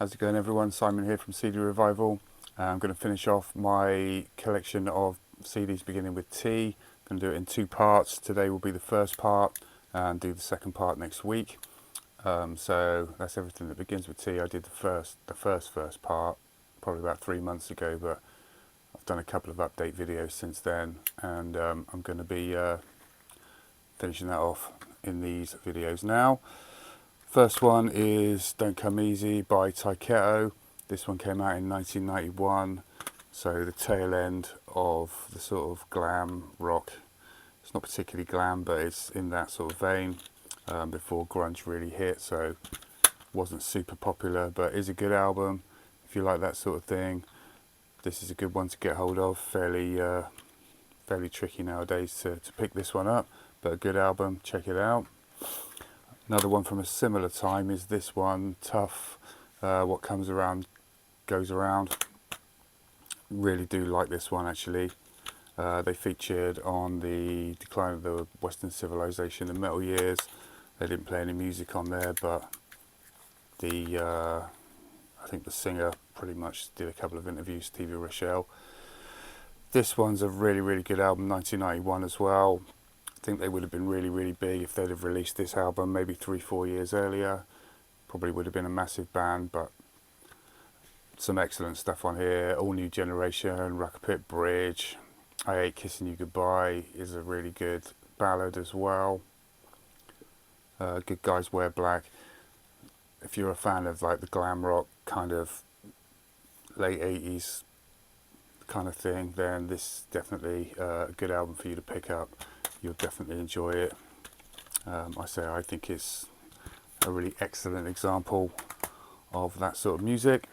How's it going, everyone? Simon here from CD Revival. I'm going to finish off my collection of CDs beginning with T. I'm going to do it in two parts. Today will be the first part and do the second part next week. So that's everything that begins with T. I did the first part probably about 3 months ago, but I've done a couple of update videos since then, and I'm going to be finishing that off in these videos now. First one is Don't Come Easy by Tyketto. This one came out in 1991, so the tail end of the sort of glam rock. It's not particularly glam, but it's in that sort of vein before grunge really hit, so wasn't super popular, but is a good album. If you like that sort of thing, this is a good one to get hold of. Fairly tricky nowadays to pick this one up, but a good album, check it out. Another one from a similar time is this one, Tough, What Comes Around Goes Around. Really do like this one, actually. They featured on the Decline of the Western Civilization, the metal years. They didn't play any music on there, but I think the singer pretty much did a couple of interviews, TV Rochelle. This one's a really good album, 1991 as well. I think they would have been really big if they'd have released this album maybe 3-4 years earlier. Probably would have been a massive band, but some excellent stuff on here. All New Generation, Rock Pit Bridge, I Hate Kissing You Goodbye is a really good ballad as well. Good Guys Wear Black. If you're a fan of like the glam rock kind of late 80s kind of thing, then this is definitely a good album for you to pick up. You'll definitely enjoy it. I think it's a really excellent example of that sort of music.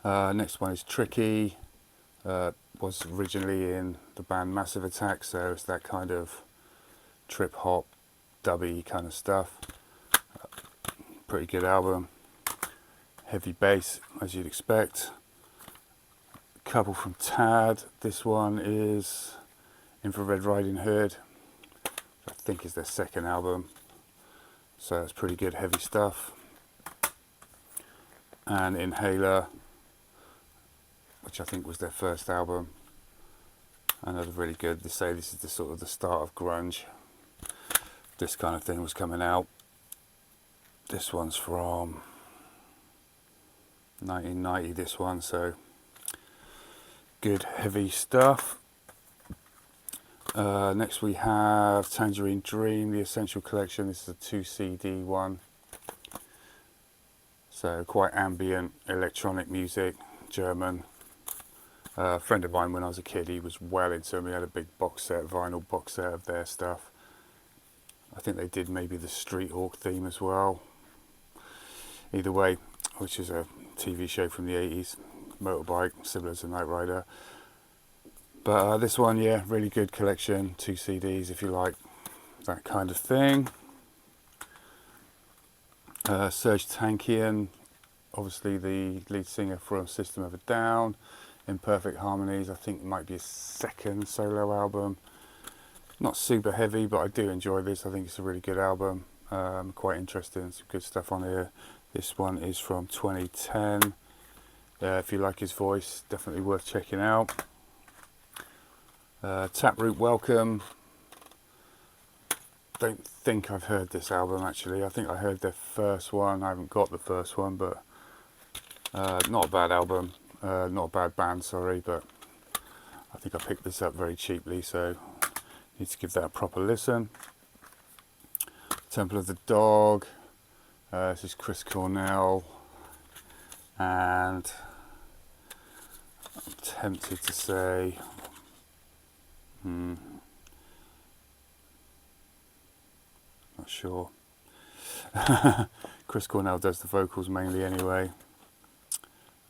Next one is Tricky. Was originally in the band Massive Attack, so it's that kind of trip hop, dubby kind of stuff. Pretty good album. Heavy bass, as you'd expect. A couple from Tad. This one is Infrared Riding Hood, I think is their second album, so it's pretty good heavy stuff. And Inhaler, which I think was their first album, another really good. They say this is the sort of the start of grunge. This kind of thing was coming out. This one's from 1990, this one, so good heavy stuff. Next we have Tangerine Dream, the Essential Collection. This is a 2 CD one, so quite ambient electronic music, German. A friend of mine when I was a kid, he was well into them. He had a big vinyl box set of their stuff. I think they did maybe the Street Hawk theme as well. Either way, which is a TV show from the 80s, motorbike, similar to Knight Rider. But this one, yeah, really good collection, 2 CDs if you like that kind of thing. Serj Tankian, obviously the lead singer from System of a Down. Imperfect Harmonies, I think might be his second solo album. Not super heavy, but I do enjoy this. I think it's a really good album. Quite interesting, some good stuff on here. This one is from 2010. If you like his voice, definitely worth checking out. Taproot Welcome. Don't think I've heard this album actually. I think I heard their first one. I haven't got the first one, but not a bad album. Not a bad band, sorry, but I think I picked this up very cheaply, so need to give that a proper listen. Temple of the Dog. This is Chris Cornell, and I'm tempted to say not sure. Chris Cornell does the vocals mainly anyway.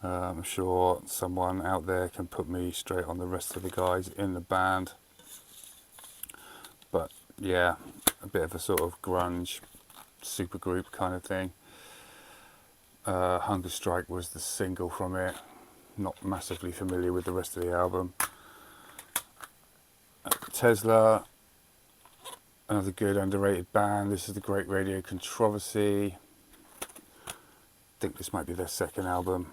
I'm sure someone out there can put me straight on the rest of the guys in the band. But yeah, a bit of a sort of grunge supergroup kind of thing. Hunger Strike was the single from it. Not massively familiar with the rest of the album. Tesla, another good underrated band. This is the Great Radio Controversy. think this might be their second album.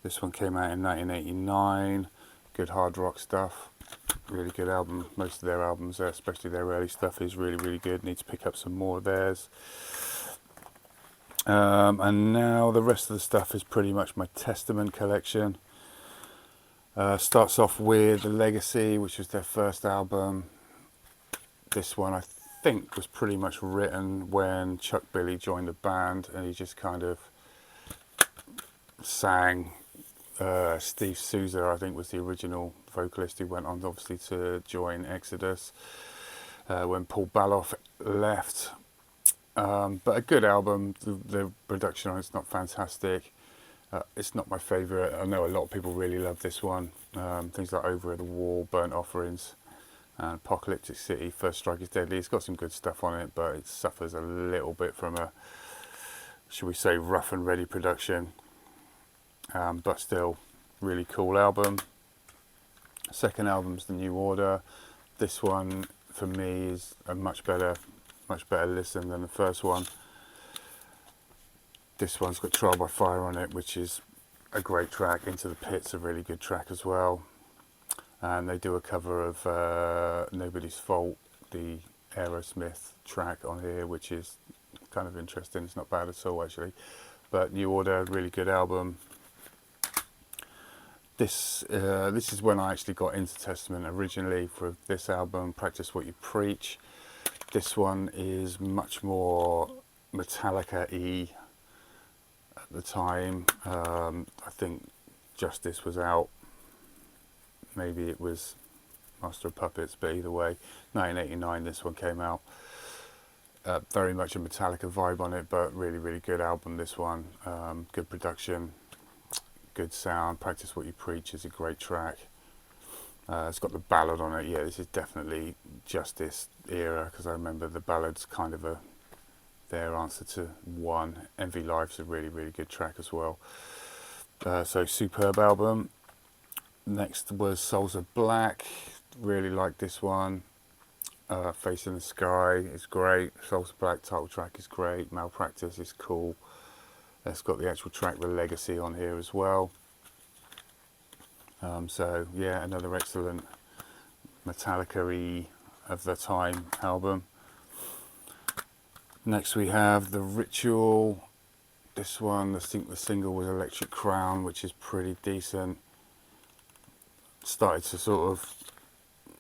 This one came out in 1989. Good hard rock stuff. Really good album. Most of their albums, especially their early stuff, is really, really good. Need to pick up some more of theirs. And now the rest of the stuff is pretty much my Testament collection. Starts off with The Legacy, which was their first album. This one I think was pretty much written when Chuck Billy joined the band, and he just kind of sang. Steve Souza, I think, was the original vocalist, who went on obviously to join Exodus when Paul Baloff left. But a good album. The production on it's not fantastic. It's not my favourite. I know a lot of people really love this one. Things like Over the Wall, Burnt Offerings, and Apocalyptic City, First Strike is Deadly. It's got some good stuff on it, but it suffers a little bit from a, should we say, rough and ready production. But still, really cool album. Second album's The New Order. This one, for me, is a much better listen than the first one. This one's got Trial by Fire on it, which is a great track. Into the Pit's a really good track as well. And they do a cover of Nobody's Fault, the Aerosmith track on here, which is kind of interesting. It's not bad at all, actually. But New Order, really good album. This is when I actually got into Testament originally for this album, Practice What You Preach. This one is much more Metallica-y at the time. I think Justice was out. Maybe it was Master of Puppets, but either way, 1989 this one came out. Very much a Metallica vibe on it, but really, really good album, this one. Good production, good sound. Practice What You Preach is a great track. It's got the ballad on it. Yeah, this is definitely Justice era, because I remember the ballad's kind of their answer to One. Envy Life's a really, really good track as well. So superb album. Next was Souls of Black. Really like this one. Face in the Sky is great. Souls of Black title track is great. Malpractice is cool. It's got the actual track The Legacy on here as well. So yeah, another excellent Metallica-y of the time album. Next we have The Ritual. This one, I think the single was Electric Crown, which is pretty decent. Started to sort of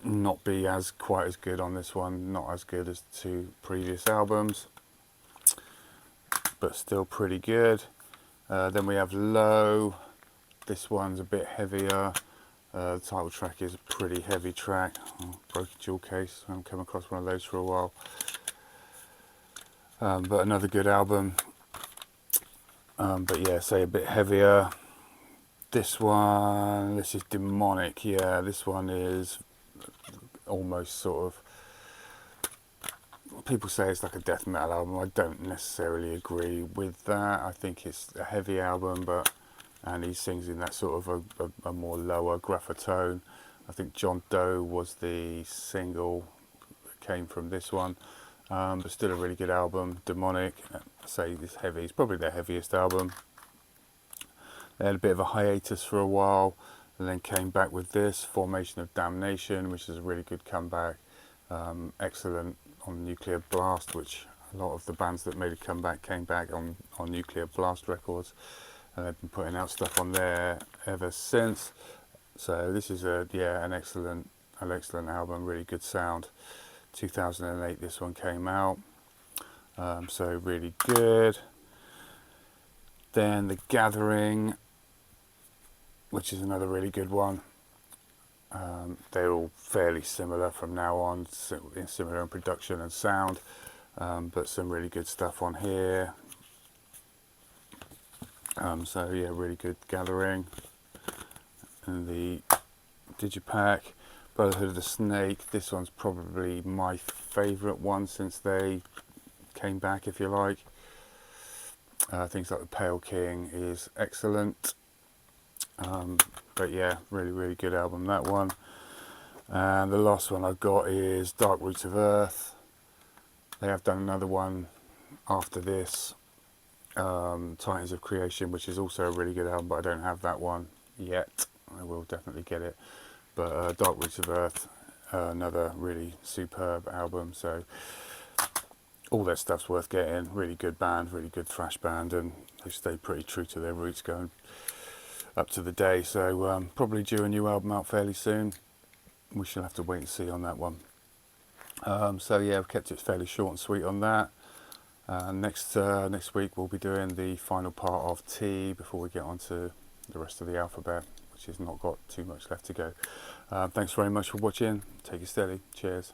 not be quite as good on this one, not as good as the two previous albums, but still pretty good. Then we have Low. This one's a bit heavier. The title track is a pretty heavy track. Broken Jewel Case, I haven't come across one of those for a while. But another good album. But yeah, say a bit heavier. This is Demonic. Yeah, this one is almost sort of, people say it's like a death metal album. I don't necessarily agree with that. I think it's a heavy album, and he sings in that sort of a more lower, gruffer tone. I think John Doe was the single that came from this one, but still a really good album. Demonic, I say it's heavy. It's probably their heaviest album. They had a bit of a hiatus for a while, and then came back with this, Formation of Damnation, which is a really good comeback. Excellent on Nuclear Blast, which a lot of the bands that made a comeback came back on Nuclear Blast records, and they've been putting out stuff on there ever since. So this is an excellent album, really good sound. 2008 this one came out, so really good. Then The Gathering, which is another really good one. They're all fairly similar from now on, similar in production and sound, but some really good stuff on here. So yeah, really good Gathering. And the Digipack, Brotherhood of the Snake. This one's probably my favourite one since they came back, if you like. Things like The Pale King is excellent. But yeah, really, really good album, that one. And the last one I've got is Dark Roots of Earth. They have done another one after this, Titans of Creation, which is also a really good album, but I don't have that one yet. I will definitely get it. But Dark Roots of Earth, another really superb album. So all that stuff's worth getting. Really good band, really good thrash band, and they stay pretty true to their roots going up to the day. So probably due a new album out fairly soon. We shall have to wait and see on that one. So yeah, I've kept it fairly short and sweet on that. Next week we'll be doing the final part of T before we get on to the rest of the alphabet, which has not got too much left to go. Thanks very much for watching. Take it steady. Cheers.